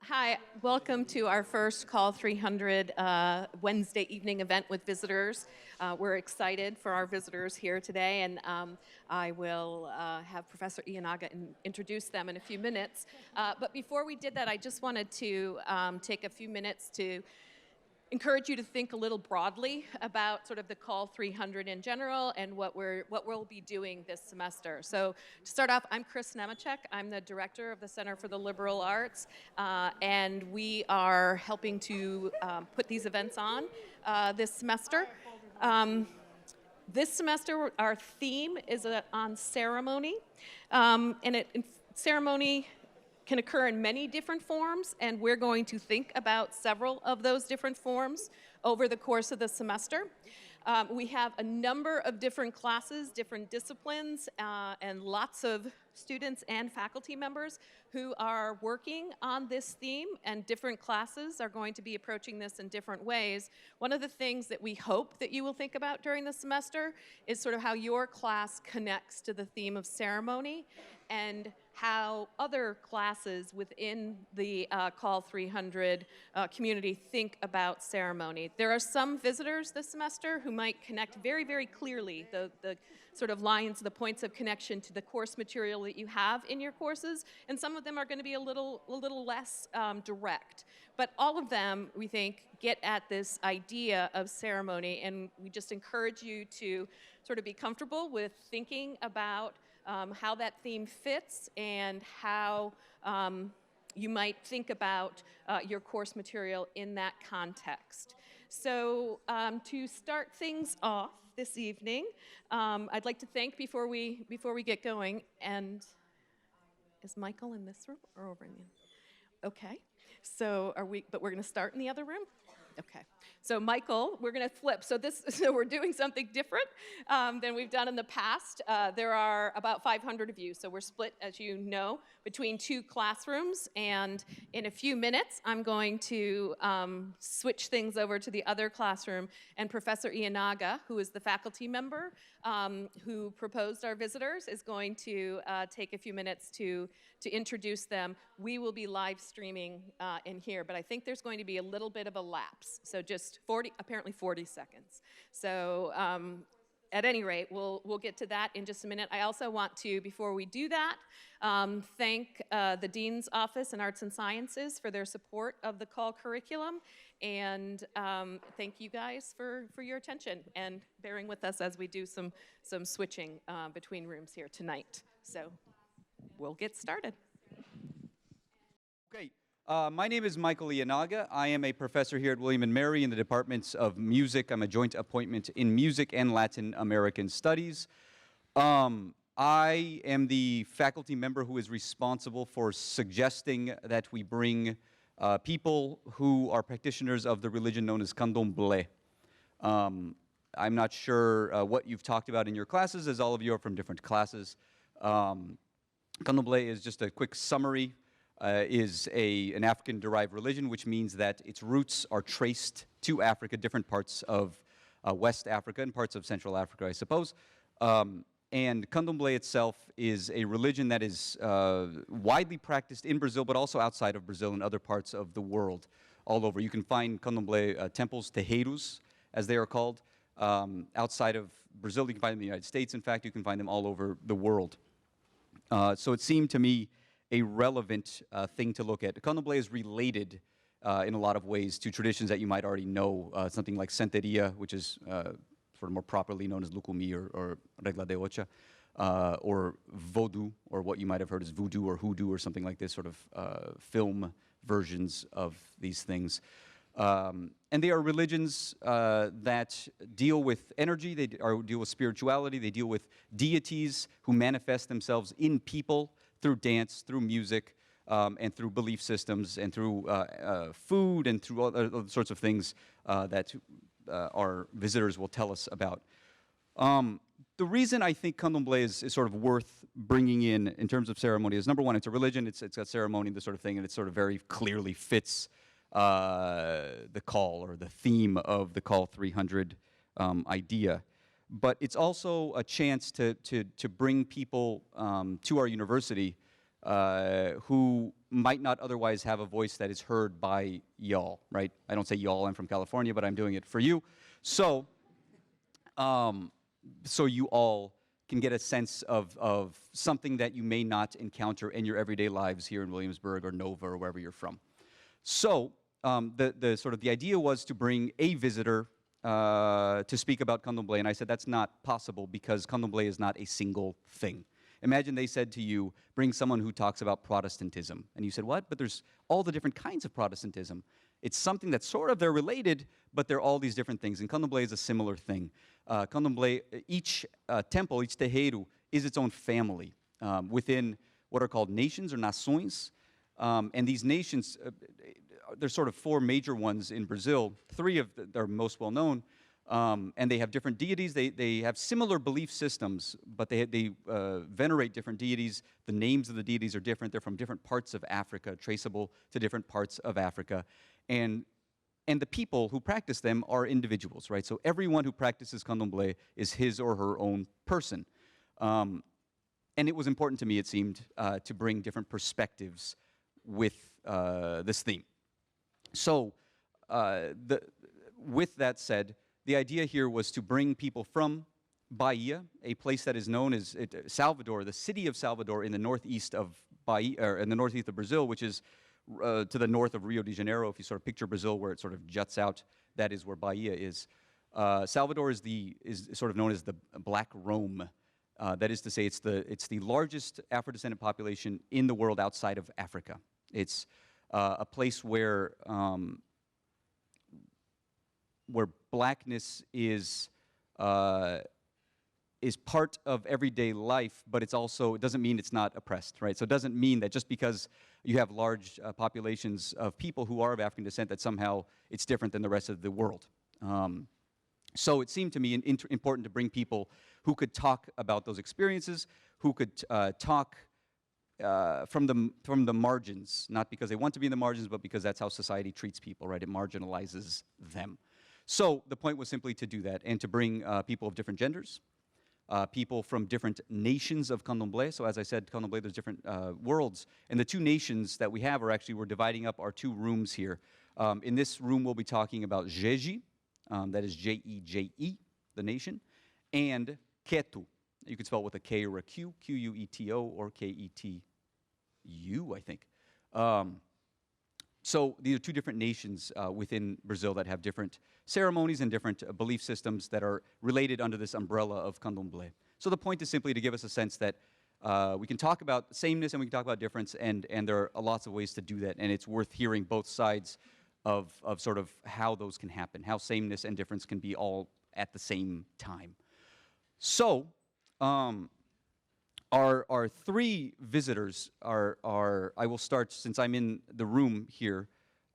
Hi, welcome to our first Call 300 Wednesday evening event with visitors. We're excited for our visitors here today, and I will have Professor Ianaga introduce them in a few minutes. But before we did that, I just wanted to take a few minutes to encourage you to think a little broadly about sort of the Call 300 in general and what we'll be doing this semester. So to start off, I'm Chris Nemechek. I'm the director of the Center for the Liberal Arts, and we are helping to put these events on this semester. This semester, our theme is on ceremony, ceremony can occur in many different forms, and we're going to think about several of those different forms over the course of the semester. We have a number of different classes, different disciplines, and lots of students and faculty members who are working on this theme, and different classes are going to be approaching this in different ways. One of the things that we hope that you will think about during the semester is sort of how your class connects to the theme of ceremony and how other classes within the Call 300 community think about ceremony. There are some visitors this semester who might connect very, very clearly the sort of lines, the points of connection to the course material that you have in your courses, and some of them are going to be a little less direct. But all of them, we think, get at this idea of ceremony, and we just encourage you to sort of be comfortable with thinking about how that theme fits and how you might think about your course material in that context. So to start things off this evening, I'd like to thank before we get going, and is Michael in this room or over in the? Okay, so but we're going to start in the other room? Okay. So Michael, we're going to flip. So we're doing something different than we've done in the past. There are about 500 of you, so we're split, as you know, between two classrooms. And in a few minutes, I'm going to switch things over to the other classroom. And Professor Ianaga, who is the faculty member who proposed our visitors, is going to take a few minutes to introduce them. We will be live streaming in here, but I think there's going to be a little bit of a lapse. So just apparently 40 seconds. So at any rate, we'll get to that in just a minute. I also want to, before we do that, thank the Dean's Office in Arts and Sciences for their support of the COLL curriculum, and thank you guys for your attention and bearing with us as we do some switching between rooms here tonight. So we'll get started. Okay. My name is Michael Ianaga. I am a professor here at William & Mary in the departments of music. I'm a joint appointment in music and Latin American studies. I am the faculty member who is responsible for suggesting that we bring people who are practitioners of the religion known as Candomblé. I'm not sure what you've talked about in your classes, as all of you are from different classes. Candomblé is just a quick summary. Is an African-derived religion, which means that its roots are traced to Africa, different parts of West Africa and parts of Central Africa, I suppose. And Candomblé itself is a religion that is widely practiced in Brazil, but also outside of Brazil and other parts of the world, all over. You can find Candomblé temples, terreiros, as they are called, outside of Brazil. You can find them in the United States. In fact, you can find them all over the world. So it seemed to me a relevant thing to look at. Candomblé is related in a lot of ways to traditions that you might already know, something like Santeria, which is sort of more properly known as Lucumi or Regla de Ocha, or Vodou, or what you might have heard as Voodoo or Hoodoo or something like this, sort of film versions of these things. And they are religions that deal with energy, they deal with spirituality, they deal with deities who manifest themselves in people, through dance, through music, and through belief systems, and through food, and through other sorts of things that our visitors will tell us about. The reason I think Candomblé is sort of worth bringing in terms of ceremony is, number one, it's a religion, it's got ceremony, this sort of thing, and it sort of very clearly fits the call or the theme of the Call 300 idea. But it's also a chance to bring people to our university who might not otherwise have a voice that is heard by y'all, right? I don't say y'all, I'm from California, but I'm doing it for you. So, so you all can get a sense of something that you may not encounter in your everyday lives here in Williamsburg or Nova or wherever you're from. So the idea was to bring a visitor to speak about Candomblé, and I said that's not possible because Candomblé is not a single thing. Imagine they said to you, bring someone who talks about Protestantism. And you said, what? But there's all the different kinds of Protestantism. It's something that's they're related, but they're all these different things. And Candomblé is a similar thing. Candomblé, each temple, each terreiro, is its own family within what are called nations or nações. And these nations, there's sort of 4 major ones in Brazil. 3 of them are most well known. And they have different deities. They have similar belief systems, but they venerate different deities. The names of the deities are different. They're from different parts of Africa, traceable to different parts of Africa. And the people who practice them are individuals, right? So everyone who practices Candomblé is his or her own person. And it was important to me, it seemed, to bring different perspectives with this theme. So with that said, the idea here was to bring people from Bahia, a place that is known as Salvador, the city of Salvador in the northeast of Bahia, or in the northeast of Brazil, which is to the north of Rio de Janeiro. If you sort of picture Brazil where it sort of juts out, that is where Bahia is. Salvador is sort of known as the Black Rome. That is to say, it's the largest Afro-descendant population in the world outside of Africa. It's a place where blackness is part of everyday life, but it doesn't mean it's not oppressed, right? So it doesn't mean that just because you have large populations of people who are of African descent that somehow it's different than the rest of the world. So it seemed to me important to bring people who could talk about those experiences, who could talk from the margins, not because they want to be in the margins, but because that's how society treats people, right? It marginalizes them. So the point was simply to do that and to bring people of different genders, people from different nations of Candomblé. So as I said, Candomblé, there's different worlds. And the 2 nations that we have are actually, we're dividing up our 2 rooms here. In this room, we'll be talking about Jeje, that is Jeje, the nation, and Ketu. You can spell it with a K or a Q, Queto or Ketu, I think. So these are 2 different nations within Brazil that have different ceremonies and different belief systems that are related under this umbrella of Candomblé. So the point is simply to give us a sense that we can talk about sameness and we can talk about difference, and there are lots of ways to do that, and it's worth hearing both sides of sort of how those can happen, how sameness and difference can be all at the same time. So our 3 visitors are I will start, since I'm in the room here,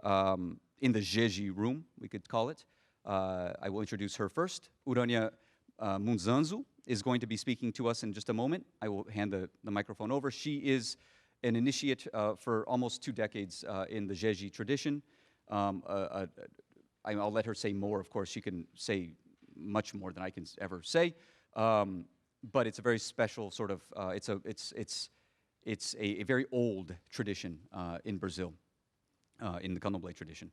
in the Jeje room, we could call it. I will introduce her first. Urania Munzanzu is going to be speaking to us in just a moment. I will hand the microphone over. She is an initiate for almost 2 decades in the Jeje tradition. I'll let her say more, of course. She can say much more than I can ever say. But it's a very special sort of, it's a very old tradition in Brazil, in the Candomblé tradition.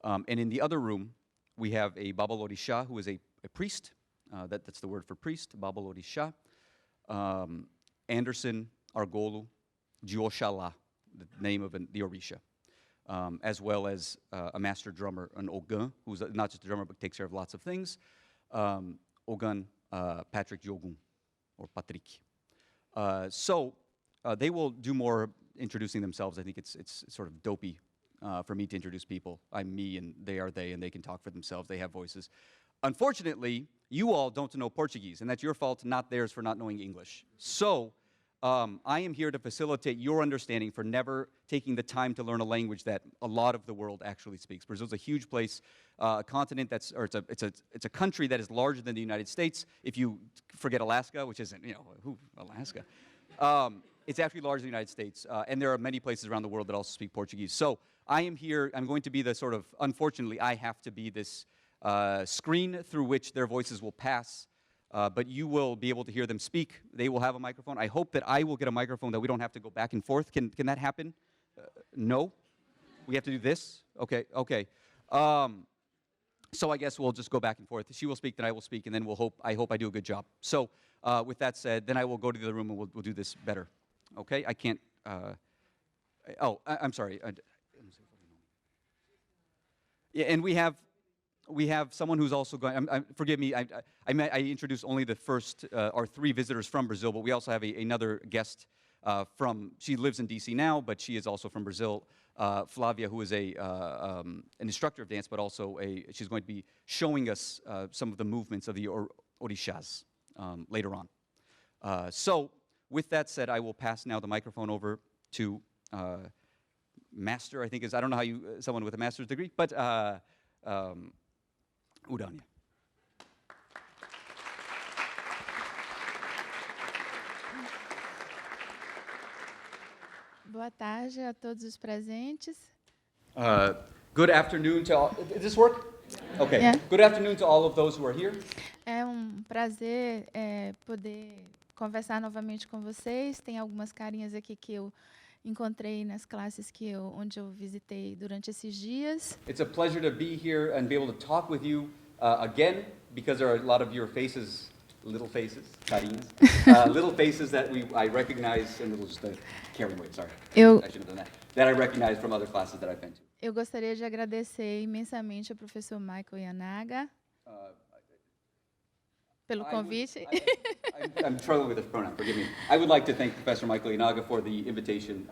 And in the other room, we have a Babalorisha, who is a priest. That's the word for priest, Babalorisha. Anderson Argolo Dioxalá, the name of the Orisha. As well as a master drummer, an Ogun, who's not just a drummer, but takes care of lots of things. Ogun Patrick Jogun, or Patrick. So they will do more introducing themselves. I think it's sort of dopey for me to introduce people. I'm me and they are they, and they can talk for themselves. They have voices. Unfortunately, you all don't know Portuguese, and that's your fault, not theirs, for not knowing English. So I am here to facilitate your understanding for never taking the time to learn a language that a lot of the world actually speaks. Brazil's a huge place, a continent it's a country that is larger than the United States. If you forget Alaska, which isn't, Alaska. It's actually larger than the United States, and there are many places around the world that also speak Portuguese. So I am here, I'm going to be the sort of, unfortunately, I have to be this screen through which their voices will pass. But you will be able to hear them speak. They will have a microphone. I hope that I will get a microphone that we don't have to go back and forth. Can that happen? No? We have to do this? Okay, okay. So I guess we'll just go back and forth. She will speak, then I will speak, and then I hope I do a good job. So with that said, then I will go to the other room and we'll do this better. Okay? I can't, I'm sorry. Yeah, and we have someone who's also going, forgive me, I introduced only the first, our 3 visitors from Brazil, but we also have another guest she lives in DC now, but she is also from Brazil, Flavia, who is an instructor of dance, but also she's going to be showing us some of the movements of the orishas later on. So with that said, I will pass now the microphone over to master, I think I don't know how someone with a master's degree, but Urania. Boa tarde a todos os presentes. Good afternoon to all. Does this work? Okay. Yeah. Good afternoon to all of those who are here. É um prazer poder conversar novamente com vocês. Tem algumas carinhas aqui que eu encontrei nas classes onde eu visitei durante esses dias. It's a pleasure to be here and be able to talk with you again, because there are a lot of your faces, little faces, carinhas, little faces that I recognize, and just carrying weight, sorry. I should have done that I recognize from other classes that I've been to. Eu gostaria de agradecer imensamente ao professor Michael Yanaga pelo convite. I'm struggling with this pronoun, forgive me. I would like to thank Professor Michael Inaga for the invitation,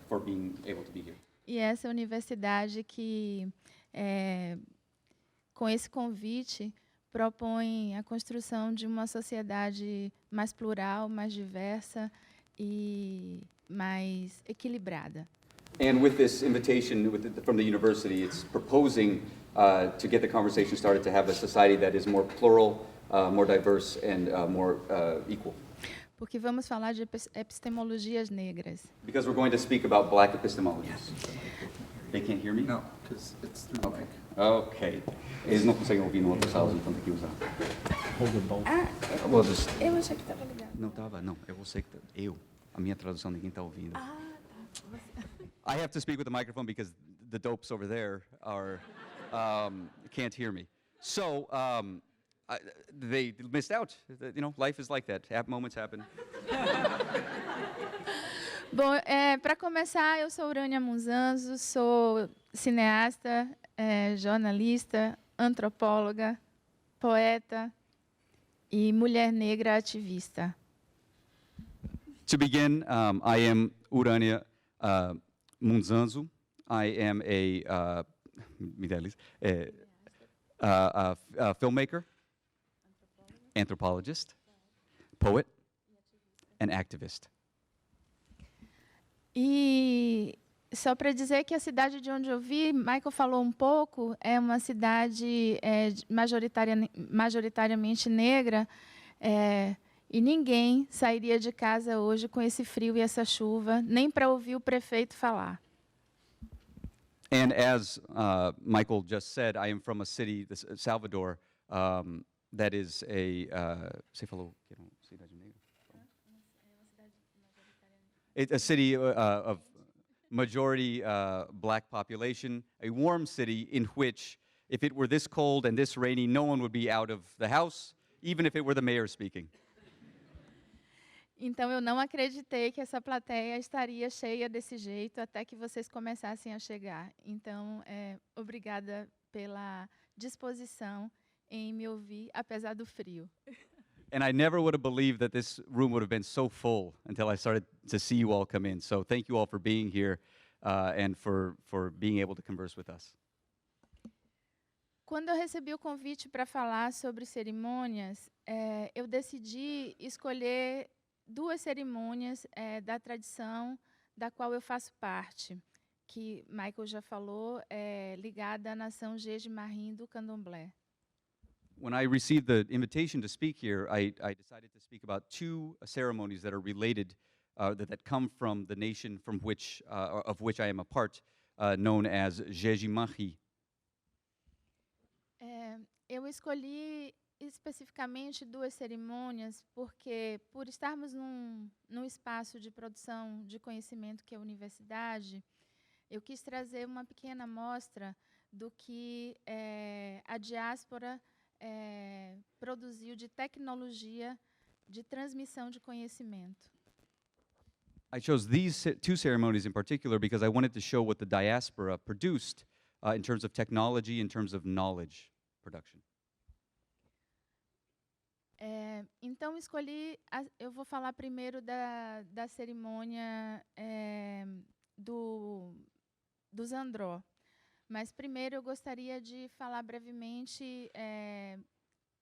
for being able to be here. E essa universidade que, com esse convite, propõe a construção de uma sociedade mais plural, mais diversa e mais equilibrada. And with this invitation from the university, it's proposing to get the conversation started to have a society that is more plural, more diverse, and more equal. Porque vamos falar de epistemologias negras. Because we're going to speak about black epistemologies. They can't hear me? No, because it's through the mic. Okay. Eles não conseguem ouvir no outro sala, então tem que usar. Hold the both. Eu achei que estava ligado. Não estava, não. Eu vou ser a minha tradução ninguém está ouvindo. Tá. I have to speak with the microphone because the dopes over there can't hear me. So they missed out. You know, life is like that. Moments happen. Bom, para começar, eu sou Urania Munzanzo, sou cineasta, jornalista, antropóloga, poeta e mulher negra ativista. To begin, I am Urania Munzanzo. I am a filmmaker, anthropologist, poet, and activist. E só para dizer que a cidade de onde eu vi, Michael falou um pouco, é uma cidade majoritariamente negra, e ninguém sairia de casa hoje com esse frio e essa chuva, nem para ouvir o prefeito falar. And as Michael just said, I am from a city, Salvador, that is você falou que era uma cidade negra? It's a city of majority black population, a warm city in which, if it were this cold and this rainy, no one would be out of the house, even if it were the mayor speaking. Então, eu não acreditei que essa plateia estaria cheia desse jeito até que vocês começassem a chegar. Então, obrigada pela disposição em me ouvir, apesar do frio. And I never would have believed that this room would have been so full until I started to see you all come in. So thank you all for being here and for being able to converse with us. Quando eu recebi o convite para falar sobre cerimônias, eu decidi escolher 2 cerimônias da tradição da qual eu faço parte, que Michael já falou, ligada à nação Jeje-Marim do Candomblé. When I received the invitation to speak here, I decided to speak about 2 ceremonies that are related, that come from the nation from of which I am a part, known as Jeje-Marim. Eu escolhi especificamente duas cerimônias, porque por estarmos num espaço de produção de conhecimento que é a universidade, eu quis trazer uma pequena amostra do que a diáspora produziu de tecnologia de transmissão de conhecimento. I chose these two ceremonies in particular because I wanted to show what the diaspora produced in terms of technology, in terms of knowledge production. Então, eu vou falar primeiro da cerimônia do Zandró. Mas primeiro eu gostaria de falar brevemente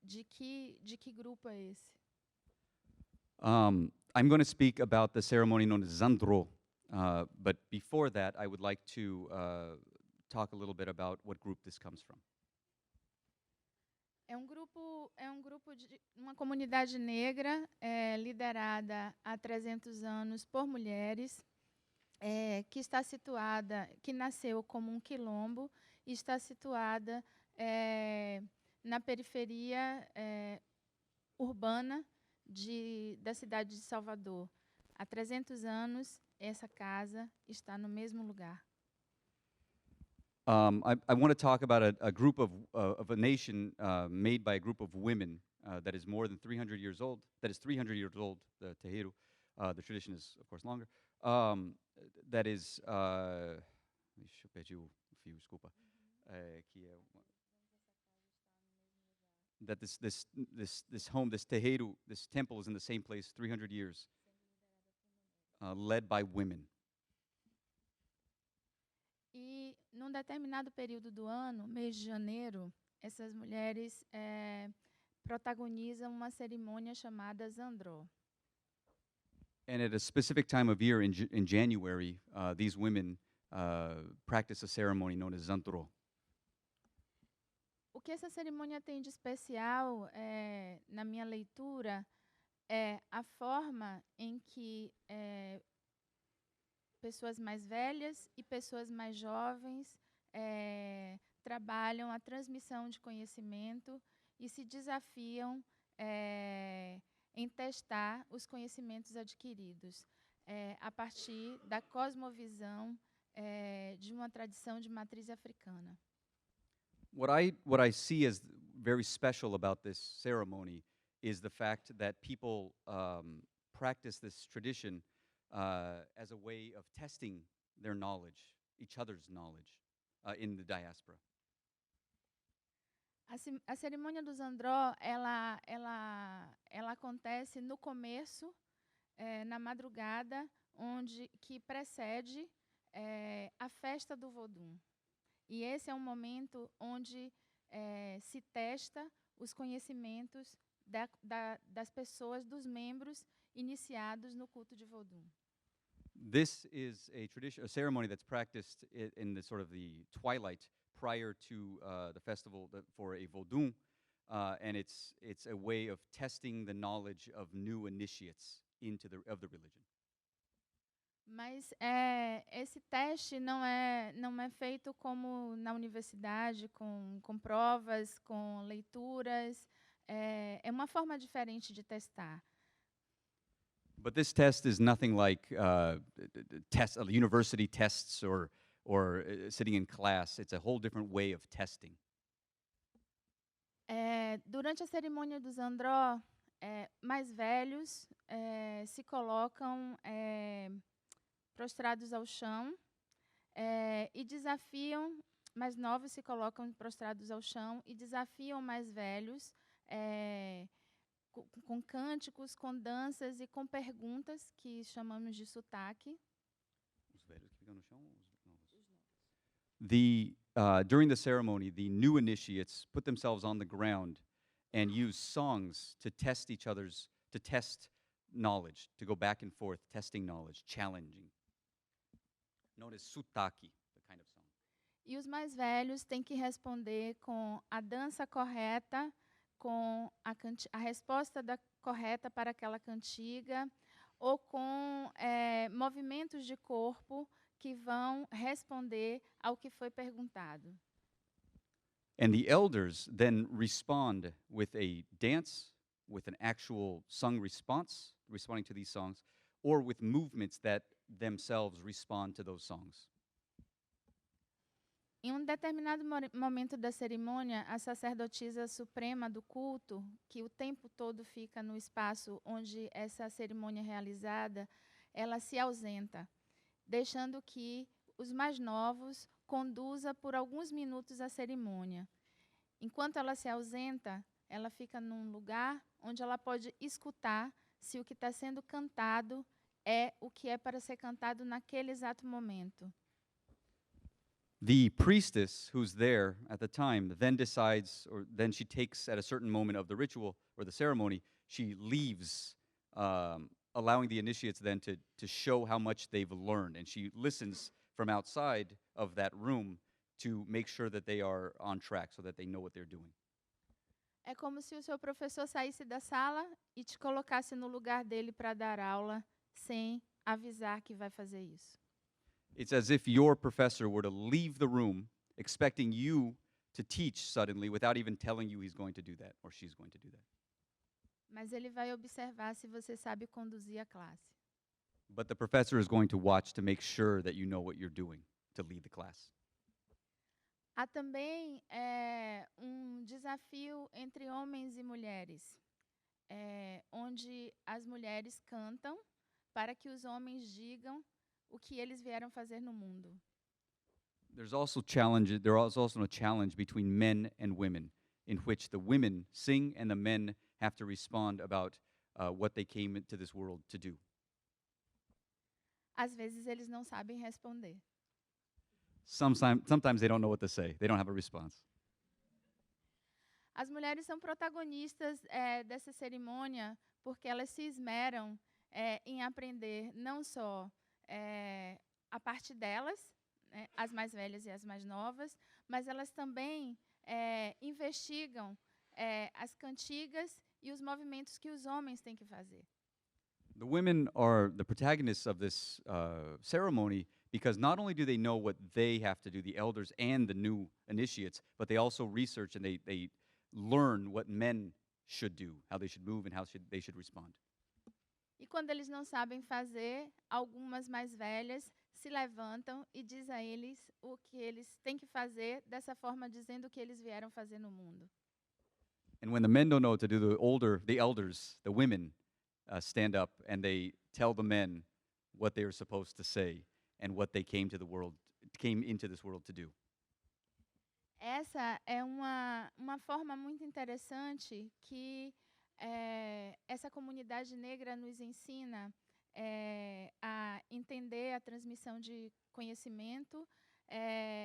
de que grupo é esse. I'm going to speak about the ceremony known as Zandro, but before that, I would like to talk a little bit about what group this comes from. É um grupo de uma comunidade negra liderada há 300 anos por mulheres, que nasceu como um quilombo e está situada na periferia urbana da cidade de Salvador. Há 300 anos, essa casa está no mesmo lugar. I want to talk about a group of a nation made by a group of women that is more than 300 years old. That is 300 years old, the terreiro. The tradition is, of course, longer. That is... Deixa eu perder o fio, desculpa. That this home, this terreiro, this temple is in the same place 300 years, led by women. E, num determinado período do ano, mês de janeiro, essas mulheres protagonizam uma cerimônia chamada Zandró. And at a specific time of year in January, these women practice a ceremony known as Zandró. O que essa cerimônia tem de especial, na minha leitura, é a forma em que pessoas mais velhas e pessoas mais jovens trabalham a transmissão de conhecimento e se desafiam em testar os conhecimentos adquiridos a partir da cosmovisão de uma tradição de matriz africana. What I see as very special about this ceremony is the fact that people practice this tradition as a way of testing their knowledge, each other's knowledge, in the diaspora. A cerimônia do Zandró, ela acontece no começo, na madrugada, que precede a festa do Vodum. E esse é um momento onde se testa os conhecimentos das pessoas, dos membros iniciados no culto de Vodum. This is a tradition, a ceremony that's practiced in the sort of the twilight prior to the festival for a Vodun, and it's a way of testing the knowledge of new initiates of the religion. Mas esse teste não é feito como na universidade, com provas, com leituras. É uma forma diferente de testar. But this test is nothing like university tests or sitting in class. It's a whole different way of testing. Durante a cerimônia do Zandró, mais velhos se colocam prostrados ao chão e desafiam, mais novos se colocam prostrados ao chão e desafiam mais velhos com cânticos, com danças e com perguntas que chamamos de sotaque. Os velhos que ficam no chão, os novos. During the ceremony, the new initiates put themselves on the ground and use songs to test knowledge, to go back and forth, testing knowledge, challenging. Known as sotaque, the kind of song. E os mais velhos têm que responder com a dança correta, com a resposta correta para aquela cantiga, ou com movimentos de corpo que vão responder ao que foi perguntado. And the elders then respond with a dance, with an actual sung response, responding to these songs, or with movements that themselves respond to those songs. Em um determinado momento da cerimônia, a sacerdotisa suprema do culto, que o tempo todo fica no espaço onde essa cerimônia é realizada, ela se ausenta, deixando que os mais novos conduza por alguns minutos a cerimônia. Enquanto ela se ausenta, ela fica num lugar onde ela pode escutar se o que está sendo cantado é o que é para ser cantado naquele exato momento. The priestess who's there at the time then decides, or then she takes at a certain moment of the ritual or the ceremony, she leaves, allowing the initiates then to show how much they've learned. And she listens from outside of that room to make sure that they are on track so that they know what they're doing. É como se o seu professor saísse da sala e te colocasse no lugar dele para dar aula, sem avisar que vai fazer isso. It's as if your professor were to leave the room expecting you to teach suddenly without even telling you he's going to do that or she's going to do that. Mas ele vai observar se você sabe conduzir a classe. But the professor is going to watch to make sure that you know what you're doing to lead the class. Há também um desafio entre homens e mulheres, onde as mulheres cantam para que os homens digam o que eles vieram fazer no mundo. There is also a challenge between men and women, in which the women sing and the men have to respond about what they came into this world to do. Às vezes eles não sabem responder. Sometimes they don't know what to say. They don't have a response. As mulheres são protagonistas dessa cerimônia porque elas se esmeram em aprender não só a parte delas, né, as mais velhas e as mais novas, mas elas também investigam as cantigas e os movimentos que os homens têm que fazer. The women are the protagonists of this ceremony because not only do they know what they have to do, the elders and the new initiates, but they also research and they learn what men should do, how they should move and how they should respond. E quando eles não sabem fazer, algumas mais velhas se levantam e dizem a eles o que eles têm que fazer, dessa forma dizendo o que eles vieram fazer no mundo. And when the men don't know what to do, the elders, the women, stand up and they tell the men what they are supposed to say and what they came into this world to do. Essa é uma forma muito interessante que essa comunidade negra nos ensina a entender a transmissão de conhecimento,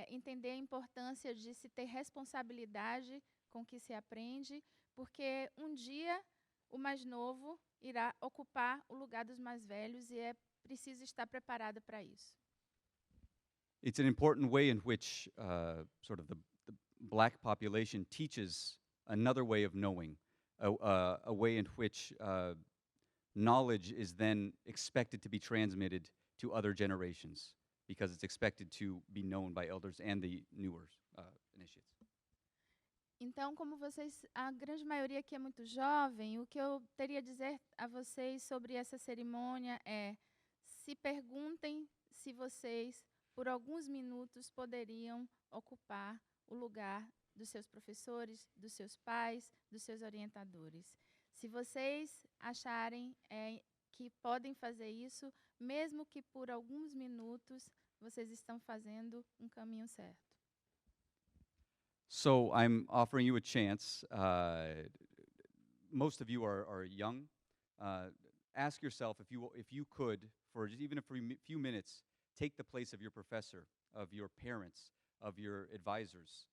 entender a importância de se ter responsabilidade com o que se aprende, porque um dia o mais novo irá ocupar o lugar dos mais velhos e é preciso estar preparado para isso. It's an important way in which sort of the black population teaches another way of knowing, a way in which knowledge is then expected to be transmitted to other generations because it's expected to be known by elders and the newer initiates. Então, como a grande maioria aqui é muito jovem, o que eu teria a dizer a vocês sobre essa cerimônia é: se perguntem se vocês, por alguns minutos, poderiam ocupar o lugar dos seus professores, dos seus pais, dos seus orientadores. Se vocês acharem que podem fazer isso, mesmo que por alguns minutos, vocês estão fazendo um caminho certo. So I'm offering you a chance. Most of you are young. Ask yourself if you could, for just even a few minutes, take the place of your professor, of your parents, of your advisors.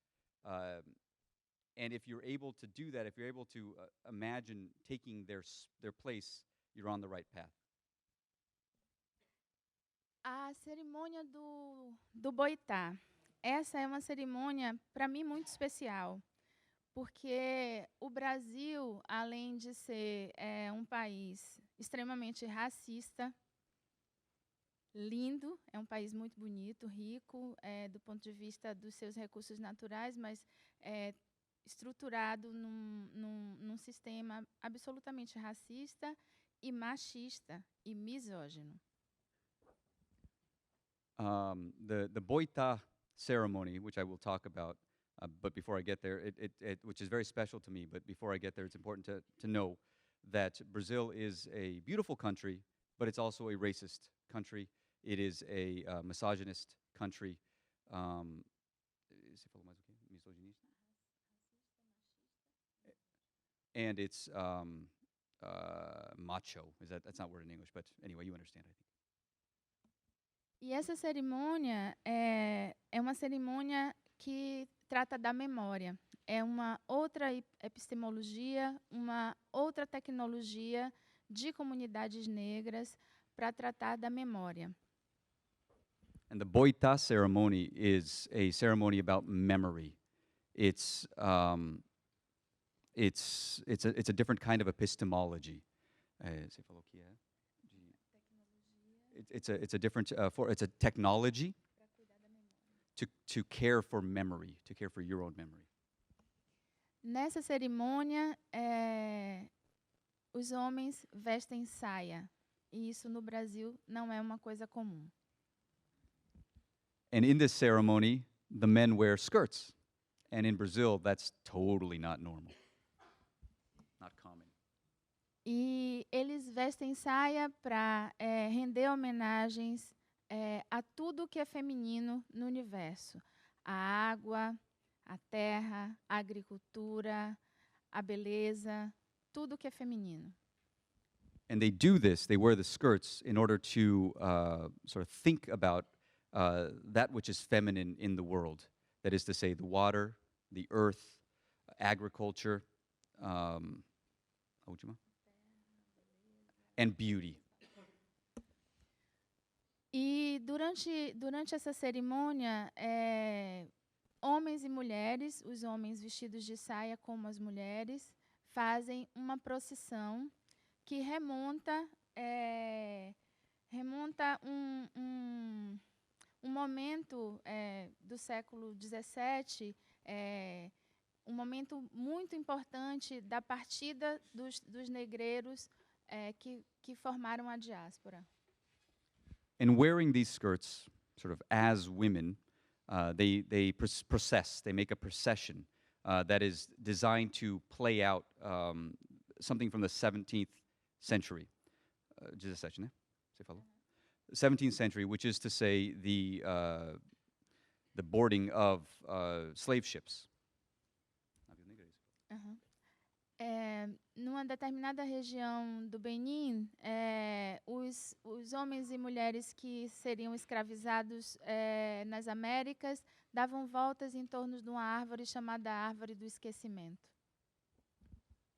And if you're able to do that, if you're able to imagine taking their place, you're on the right path. A cerimônia do boitá. Essa é uma cerimônia, para mim, muito especial, porque o Brasil, além de ser um país extremamente racista, lindo, é um país muito bonito, rico, do ponto de vista dos seus recursos naturais, mas estruturado num sistema absolutamente racista e machista e misógino. The Boita ceremony, which I will talk about, but before I get there, which is very special to me, but before I get there, it's important to know that Brazil is a beautiful country, but it's also a racist country. It is a misogynist country. Você falou mais o quê? Misoginista? And it's macho. That's not a word in English, but anyway, you understand, I think. E essa cerimônia é uma cerimônia que trata da memória. É uma outra epistemologia, uma outra tecnologia de comunidades negras para tratar da memória. And the Boita ceremony is a ceremony about memory. It's a different kind of epistemology. Você falou que é? It's a different it's a technology to care for memory, to care for your own memory. Nessa cerimônia, os homens vestem saia. E isso no Brasil não é uma coisa comum. And in this ceremony, the men wear skirts. And in Brazil, that's totally not normal. Not common. E eles vestem saia para render homenagens a tudo que é feminino no universo. A água, a terra, a agricultura, a beleza, tudo que é feminino. And they do this, they wear the skirts in order to sort of think about that which is feminine in the world. That is to say, the water, the earth, agriculture, a última? And beauty. E durante essa cerimônia, homens e mulheres, os homens vestidos de saia como as mulheres, fazem uma procissão que remonta um momento do século XVII, um momento muito importante da partida dos negreiros que formaram a diáspora. And wearing these skirts, sort of as women, they process, they make a procession that is designed to play out something from the 17th century. 17, né? Você falou? 17th century, which is to say the boarding of slave ships. Numa determinada região do Benin, os homens e mulheres que seriam escravizados nas Américas davam voltas em torno de uma árvore chamada Árvore do Esquecimento.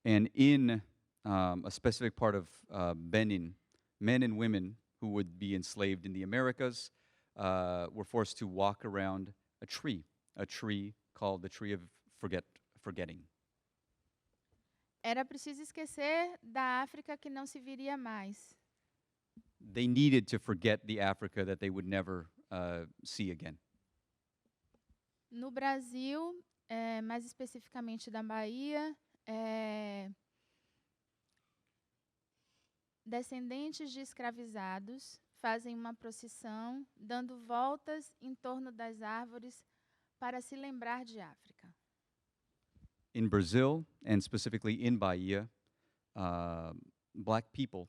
And in a specific part of Benin, men and women who would be enslaved in the Americas were forced to walk around a tree called the tree of forgetting. Era preciso esquecer da África que não se viria mais. They needed to forget the Africa that they would never see again. No Brasil, mais especificamente da Bahia, descendentes de escravizados fazem uma procissão, dando voltas em torno das árvores para se lembrar de África. In Brazil, and specifically in Bahia, black people,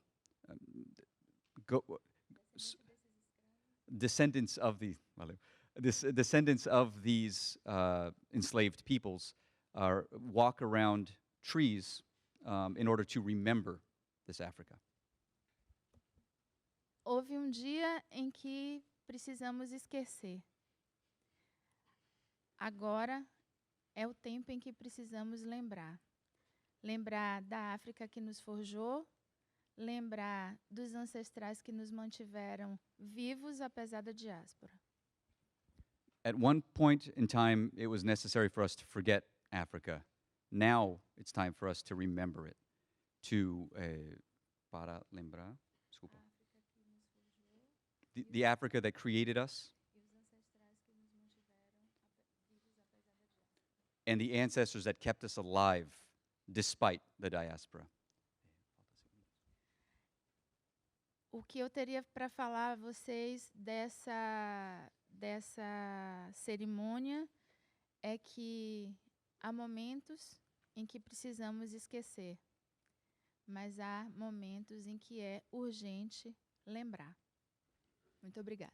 descendants of these enslaved peoples, walk around trees in order to remember this Africa. Houve dia em que precisamos esquecer. Agora é o tempo em que precisamos lembrar. Lembrar da África que nos forjou, lembrar dos ancestrais que nos mantiveram vivos apesar da diáspora. At one point in time, it was necessary for us to forget Africa. Now it's time for us to remember it. Para lembrar, desculpa. the Africa that created us, and the ancestors that kept us alive despite the diaspora. O que eu teria para falar a vocês dessa cerimônia é que há momentos em que precisamos esquecer, mas há momentos em que é urgente lembrar. Muito obrigada.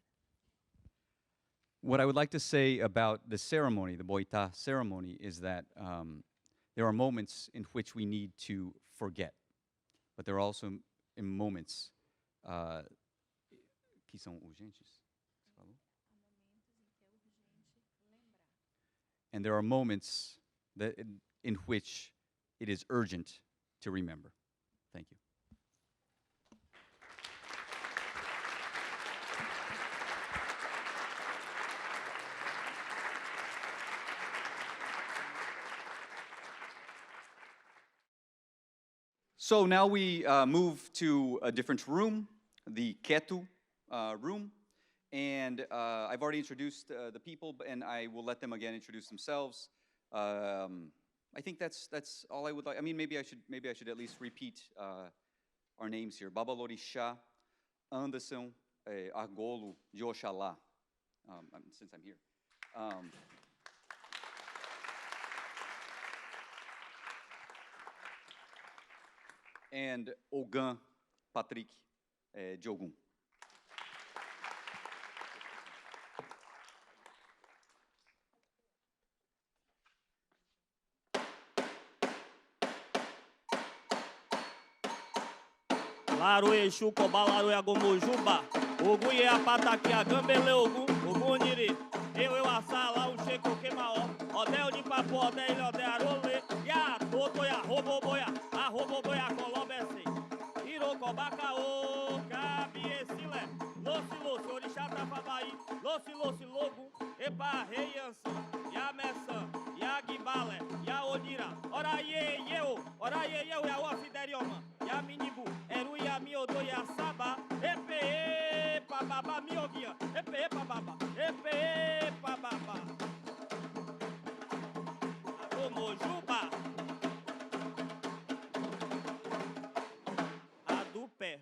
What I would like to say about the ceremony, the Boitá ceremony, is that there are moments in which we need to forget, but there are also moments que são urgentes. Você falou? And there are moments that in which it is urgent to remember. Thank you. So now we move to a different room, the Ketu room. And I've already introduced the people, and I will let them again introduce themselves. I think that's all I would like. I mean, maybe I should at least repeat our names here. Babalorixá, Anderson, Argolo de Oxalá, since I'm here. And Ogan Patrick de Ogum. Laro Exu, Cobalaru e Agomojuba, Ogum e Apataqui, Agambele Ogum, Oguniri, eu Assala, o Checo Queimaó, Odel de Papo, Odel, Odel Arole, Ya, Toto, Ya, Roboboia, Colobese, Irocobacaô, Cabiecile, Loci, Orixá Tafabaí, Loci, Logo, Epa, Reiança, Ya Messan, Ya Guibale, Ya Odira, Oraie, eu, Ya Wafiderioma, Ya Minibu, Eru, Ya Miodo, Ya Saba, Epe, Pababa, Miovia, Epe, Pababa, Agomojuba, a do pé.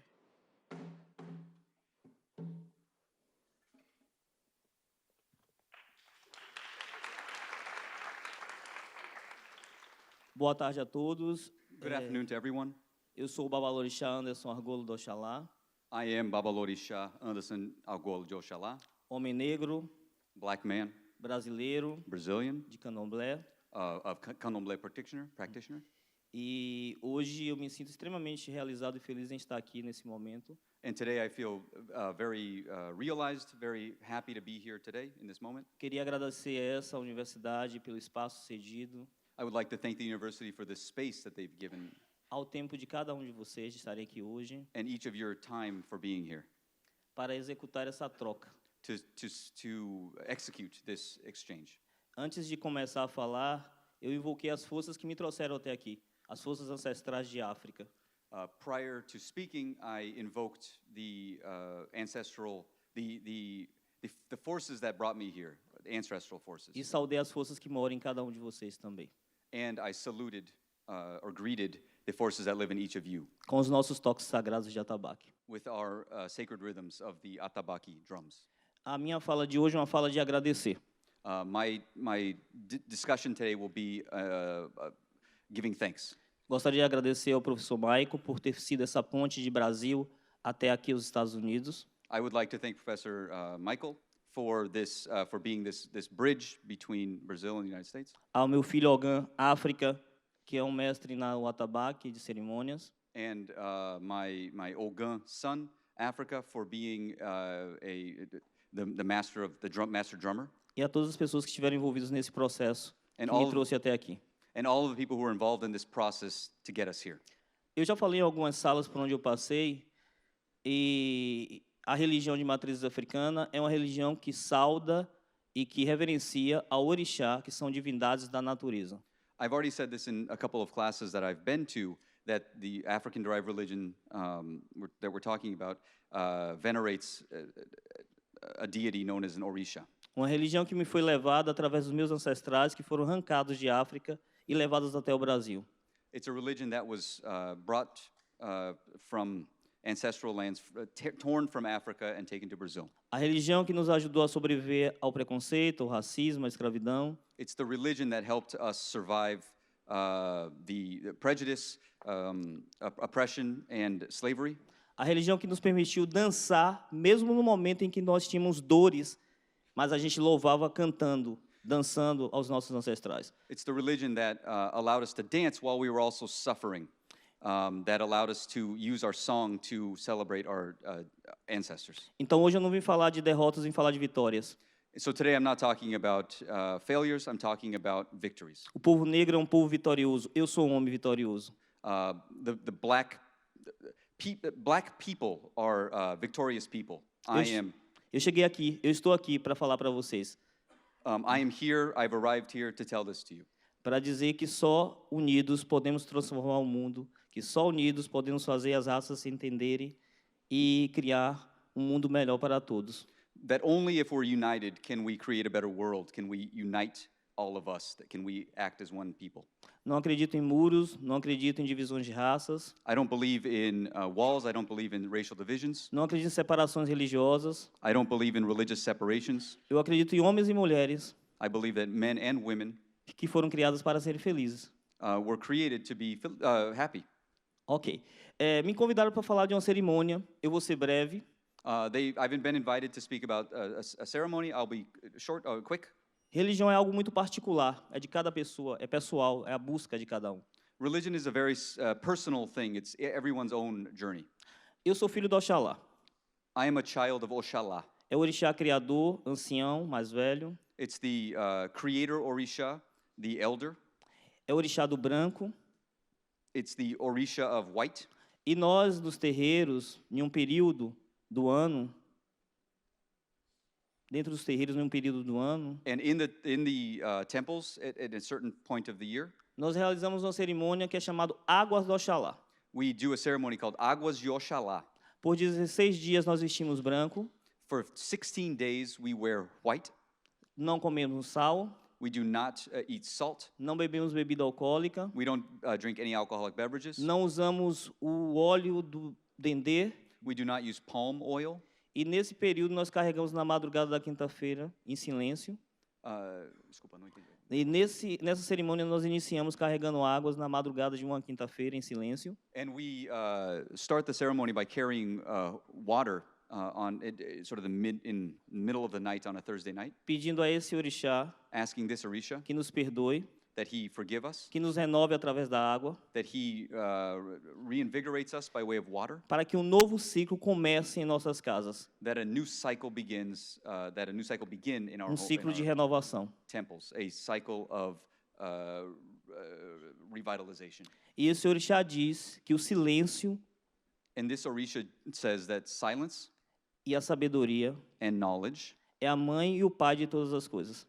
Boa tarde a todos. Good afternoon to everyone. Eu sou o Babalorixá Anderson Argolo do Oxalá, I am Babalorixá Anderson Argolo de Oxalá, homem negro, black man, brasileiro, Brazilian, de Candomblé. of Candomblé practitioner. E hoje eu me sinto extremamente realizado e feliz em estar aqui nesse momento. And today I feel very realized, very happy to be here today in this moment. Queria agradecer a essa universidade pelo espaço cedido, I would like to thank the university for the space that they've given ao tempo de cada um de vocês de estarem aqui hoje and each of your time for being here para executar essa troca. to execute this exchange. Antes de começar a falar, eu invoquei as forças que me trouxeram até aqui, as forças ancestrais de África. Prior to speaking, I invoked the the forces that brought me here, the ancestral forces. E saudei as forças que moram em cada um de vocês também. And I saluted or greeted the forces that live in each of you Com os nossos toques sagrados de atabaque. with our sacred rhythms of the atabaki drums. A minha fala de hoje é uma fala de agradecer. My discussion today will be giving thanks. Gostaria de agradecer ao professor Maico por ter sido essa ponte de Brasil até aqui os Estados Unidos. I would like to thank Professor Michael for being this bridge between Brazil and the United States. Ao meu filho Ogan África, que é um mestre na atabaque de cerimônias. And my Ogun son, Africa, for being the master of master drummer. E a todas as pessoas que estiveram envolvidas nesse processo que all me trouxe até aqui. And all of the people who were involved in this process to get us here. Eu já falei em algumas salas por onde eu passei, e a religião de matriz africana é uma religião que sauda e que reverencia ao orixá, que são divindades da natureza. I've already said this in a couple of classes that I've been to, that the African-derived religion that we're talking about venerates a deity known as an Orisha. Uma religião que me foi levada através dos meus ancestrais que foram arrancados de África e levados até o Brasil. It's a religion that was brought from ancestral lands, torn from Africa and taken to Brazil. A religião que nos ajudou a sobreviver ao preconceito, ao racismo, à escravidão. It's the religion that helped us survive the prejudice, oppression, and slavery. A religião que nos permitiu dançar, mesmo no momento em que nós tínhamos dores, mas a gente louvava cantando, dançando aos nossos ancestrais. It's the religion that allowed us to dance while we were also suffering, that allowed us to use our song to celebrate our ancestors. Então hoje eu não vim falar de derrotas, vim falar de vitórias. So today I'm not talking about failures, I'm talking about victories. O povo negro é um povo vitorioso. Eu sou um homem vitorioso. The black people are victorious people. Eu cheguei aqui, eu estou aqui para falar para vocês, I am here, I've arrived here to tell this to you. para dizer que só unidos podemos transformar o mundo, que só unidos podemos fazer as raças se entenderem e criar um mundo melhor para todos. That only if we're united can we create a better world, can we unite all of us, can we act as one people. Não acredito em muros, não acredito em divisões de raças, I don't believe in walls, I don't believe in racial divisions, não acredito em separações religiosas. I don't believe in religious separations. Eu acredito em homens e mulheres I believe that men and women que foram criados para serem felizes. were created to be happy. Ok. Me convidaram para falar de uma cerimônia, eu vou ser breve. I've been invited to speak about a ceremony. I'll be short, quick. Religião é algo muito particular, é de cada pessoa, é pessoal, é a busca de cada um. Religion is a very personal thing. It's everyone's own journey. Eu sou filho do Oxalá. I am a child of Oshala. É o orixá criador, ancião, mais velho. It's the creator Orisha, the elder. É o orixá do branco. It's the Orisha of white. E nós, nos terreiros, em um período do ano, dentro dos terreiros, em um período do ano, And in the temples, at a certain point of the year, nós realizamos uma cerimônia que é chamada Águas do Oxalá. we do a ceremony called Aguas de Oshala. Por 16 dias nós vestimos branco, For 16 days, we wear white. não comemos sal, We do not eat salt. não bebemos bebida alcoólica, We don't drink any alcoholic beverages. não usamos o óleo do dendê. We do not use palm oil. E nesse período nós carregamos na madrugada da quinta-feira, em silêncio. Desculpa, não entendi. E nessa cerimônia nós iniciamos carregando águas na madrugada de uma quinta-feira, em silêncio. And we start the ceremony by carrying water sort of in middle of the night on a Thursday night, Pedindo a esse orixá asking this Orisha que nos perdoe, that he forgive us, que nos renove através da água, that he reinvigorates us by way of water, para que um novo ciclo comece em nossas casas. that a new cycle begin in our Ciclo de our renovação. temples, a cycle of revitalization. E esse orixá diz que o silêncio And this Orisha says that silence e a sabedoria and knowledge é a mãe e o pai de todas as coisas.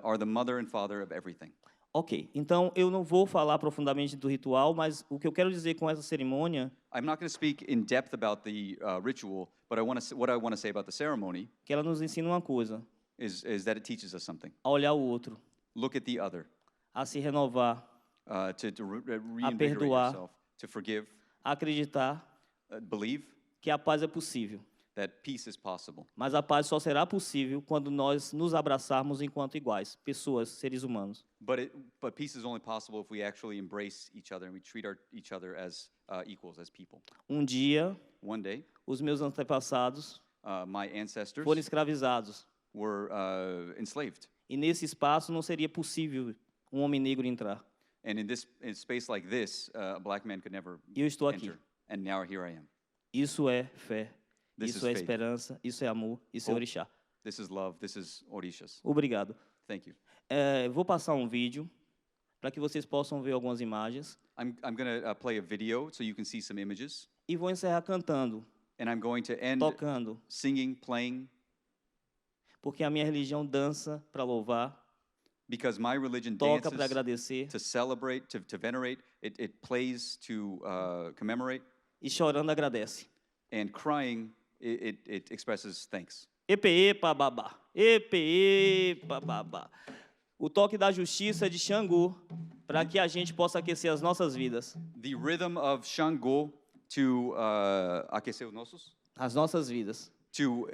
are the mother and father of everything. Ok, então eu não vou falar profundamente do ritual, mas o que eu quero dizer com essa cerimônia I'm not going to speak in depth about the ritual, but what I want to say about the ceremony é que ela nos ensina uma coisa, is that it teaches us something. a olhar o outro, Look at the other, a se renovar, to reinvigorate perdoar. yourself, to forgive, a acreditar believe que a paz é possível. that peace is possible. Mas a paz só será possível quando nós nos abraçarmos enquanto iguais, pessoas, seres humanos. But peace is only possible if we actually embrace each other and we treat each other as equals, as people. Um dia, One day, os meus antepassados my ancestors foram escravizados. were enslaved. E nesse espaço não seria possível um homem negro entrar. And in space like this, a black man could never E eu estou aqui. enter. And now here I am. Isso é fé, This isso is é faith. esperança, isso é amor, isso é Hope. orixá. This is love. This is Orishas. Obrigado. Thank you. Vou passar um vídeo para que vocês possam ver algumas imagens. I'm going to play a video so you can see some images. E vou encerrar cantando, And I'm going to end tocando, singing, playing, porque a minha religião dança para louvar, because my religion toca para dances agradecer to celebrate, to venerate. It plays to commemorate. e chorando agradece. And crying, it expresses thanks. Epe, epa, babá. Epe, epa, babá. O toque da justiça de Xangô, para que a gente possa aquecer as nossas vidas. The rhythm of Shango to aquecer os nossos, As nossas vidas. to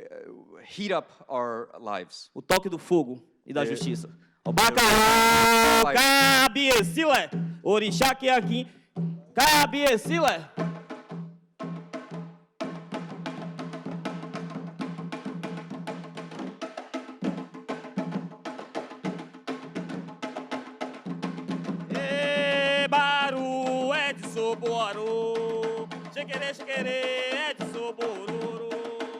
heat up our lives. O toque do fogo e da É. justiça. O bacalhau, Vai. cabiecilé. Orixá que é aqui, cabiecilé. E baru é de soboru, chequerê, chequerê é de sobororo.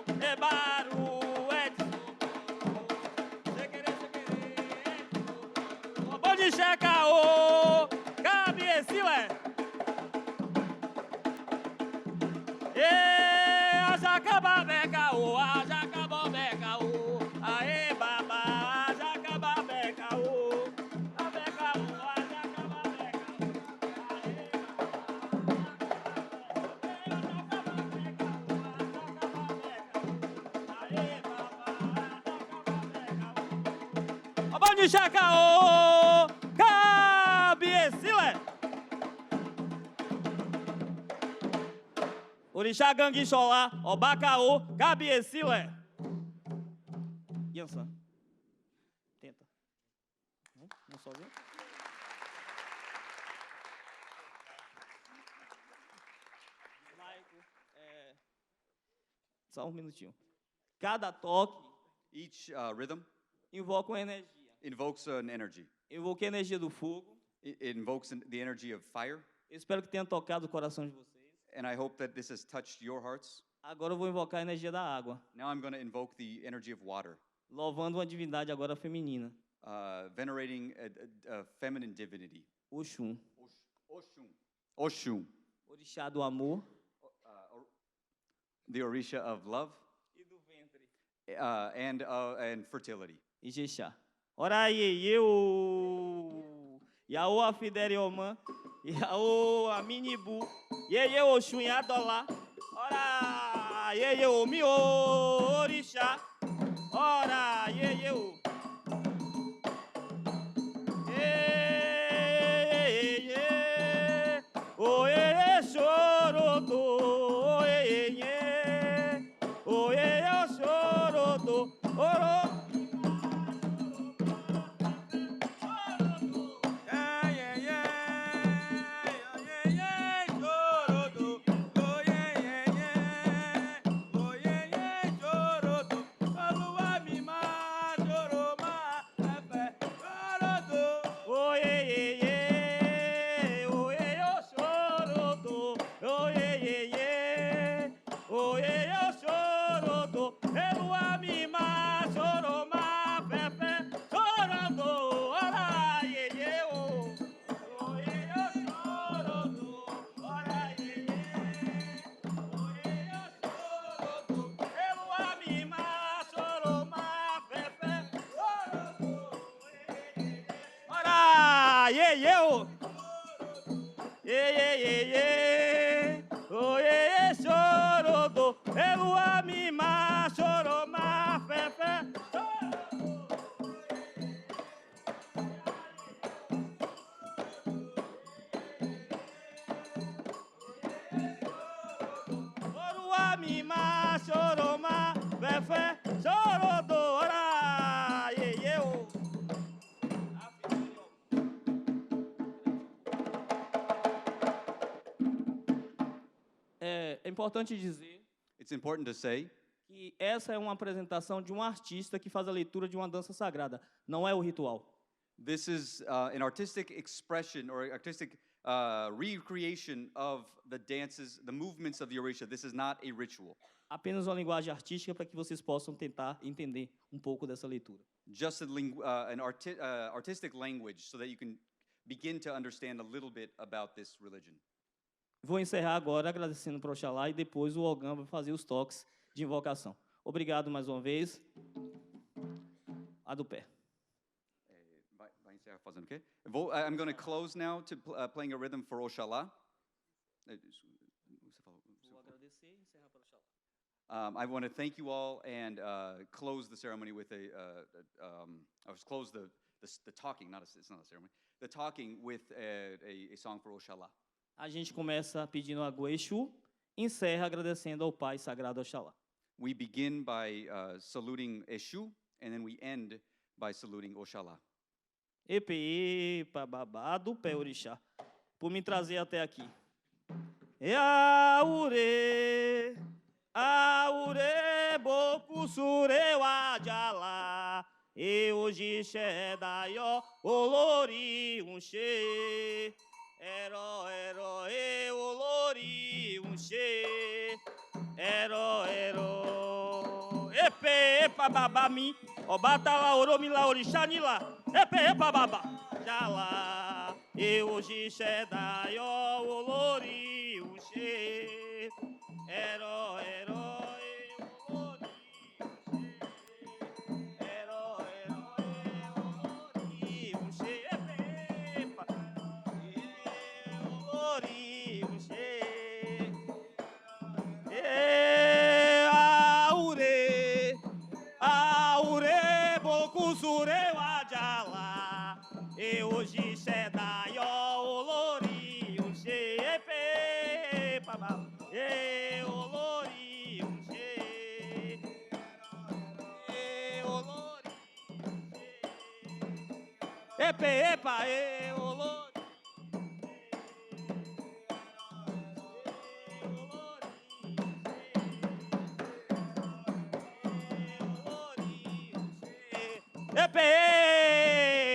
E baru é de soboru, chequerê, chequerê é de sobororo. Bom de checaô, cabiecilé. E a jacababé caô, a jacababé caô. Aê babá, a jacababé caô. A bé caô, a jacababé caô. Aê babá, bom de chacaô, cabiecilé. Orixá ganguixolá, obacaô, cabiecilé. Yansan. Tenta. Não sozinho? Maico, só um minutinho. Cada toque Each rhythm invoca uma energia. invokes an energy. Eu invoquei a energia do fogo. It invokes the energy of fire, Eu espero que tenha tocado o coração de vocês. and I hope that this has touched your hearts. Agora eu vou invocar a energia da água, Now I'm going to invoke the energy of water, louvando uma divindade agora feminina, venerating a feminine divinity. Oxum, Oshun. Oshun, orixá do amor the Orisha of love e do ventre, and fertility. Ijexá. Ora aí, eu, Yaô Afideriomã, Yaô Aminibu, Yeye Oxum Yadolá, ora, Yeye Omiô, orixá, ora, Yeye O. Oê, choroto, oê, oê, choroto, oro. É importante dizer It's important to say que essa é uma apresentação de um artista que faz a leitura de uma dança sagrada, não é o ritual. this is an artistic expression or artistic recreation of the dances, the movements of the Orisha. This is not a ritual. Apenas uma linguagem artística para que vocês possam tentar entender um pouco dessa leitura. Just an artistic language so that you can begin to understand a little bit about this religion. Vou encerrar agora agradecendo para o Oxalá e depois o Ogã vai fazer os toques de invocação. Obrigado mais uma vez. A do pé. Vai encerrar fazendo o quê? I'm going to close now to playing a rhythm for Oxalá. Vou agradecer e encerrar para o Oxalá. I want to thank you all and close the ceremony with close the talking, it's not a ceremony, the talking with a song for Oxalá. A gente começa pedindo a Exu, encerra agradecendo ao Pai Sagrado Oxalá. We begin by saluting Exu, and then we end by saluting Oxalá. Epa, babá do pé orixá, por me trazer até aqui. Aure, boku sureu adjala, e hoje xedaió, olori unxe, ero, e olori unxe, ero, epa, babá mi, obata la oromi la orixá nila, epa, babá, jala, e hoje xedaió, olori unxe, ero, e olori unxe, ero, e olori unxe, epa, e olori unxe, aure, boku sureu adjala, e hoje xedaió, olori unxe, epa, babá, e olori unxe, e olori unxe, epa, e olori.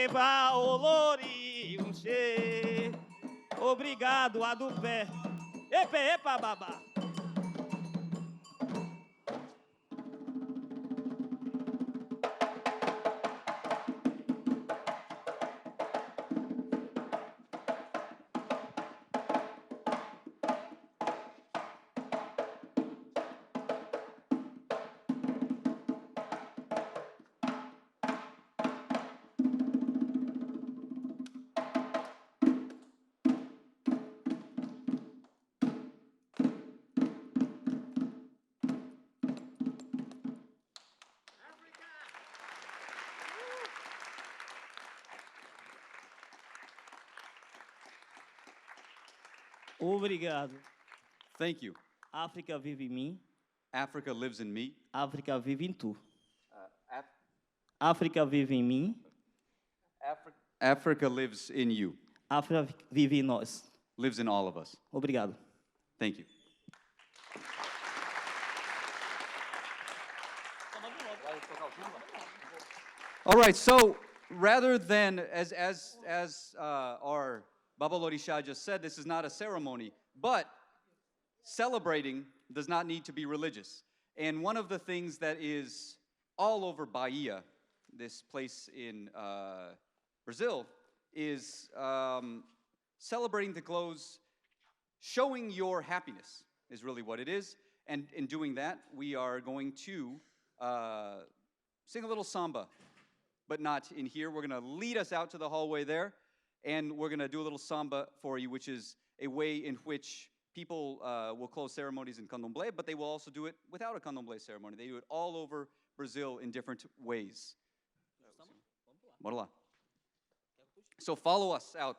Epa, olori unxe, obrigado, a do pé. Epa, babá. Obrigado. Thank you. África vive em mim, Africa lives in me. África vive em tu. Af- África vive em mim, Africa lives in you, África vive em nós. lives in all of us. Obrigado. Thank you. All right, so rather than, as our Baba Lorisha just said, this is not a ceremony, but celebrating does not need to be religious. And one of the things that is all over Bahia, this place in Brazil, is celebrating the close, showing your happiness is really what it is. And in doing that, we are going to sing a little samba, but not in here. We're going to lead us out to the hallway there, and we're going to do a little samba for you, which is a way in which people will close ceremonies in Candomblé, but they will also do it without a Candomblé ceremony. They do it all over Brazil in different ways. Bora lá. So follow us out.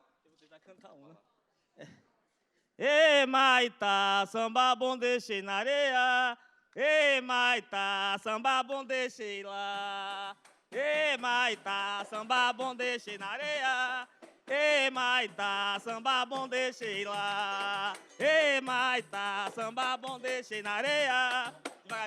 Ei, Maitá, samba bom deixei na areia. Ei, Maitá, samba bom deixei lá. Ei, Maitá, samba bom deixei na areia. Ei, Maitá, samba bom deixei lá. Ei, Maitá, samba bom deixei na areia.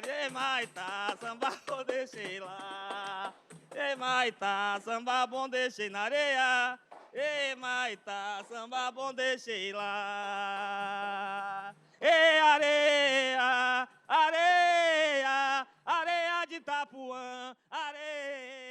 Ei, Maitá, samba bom deixei lá. Ei, Maitá, samba bom deixei na areia. Ei, Maitá, samba bom deixei lá. Ei, areia, areia, areia de Itapuã, areia.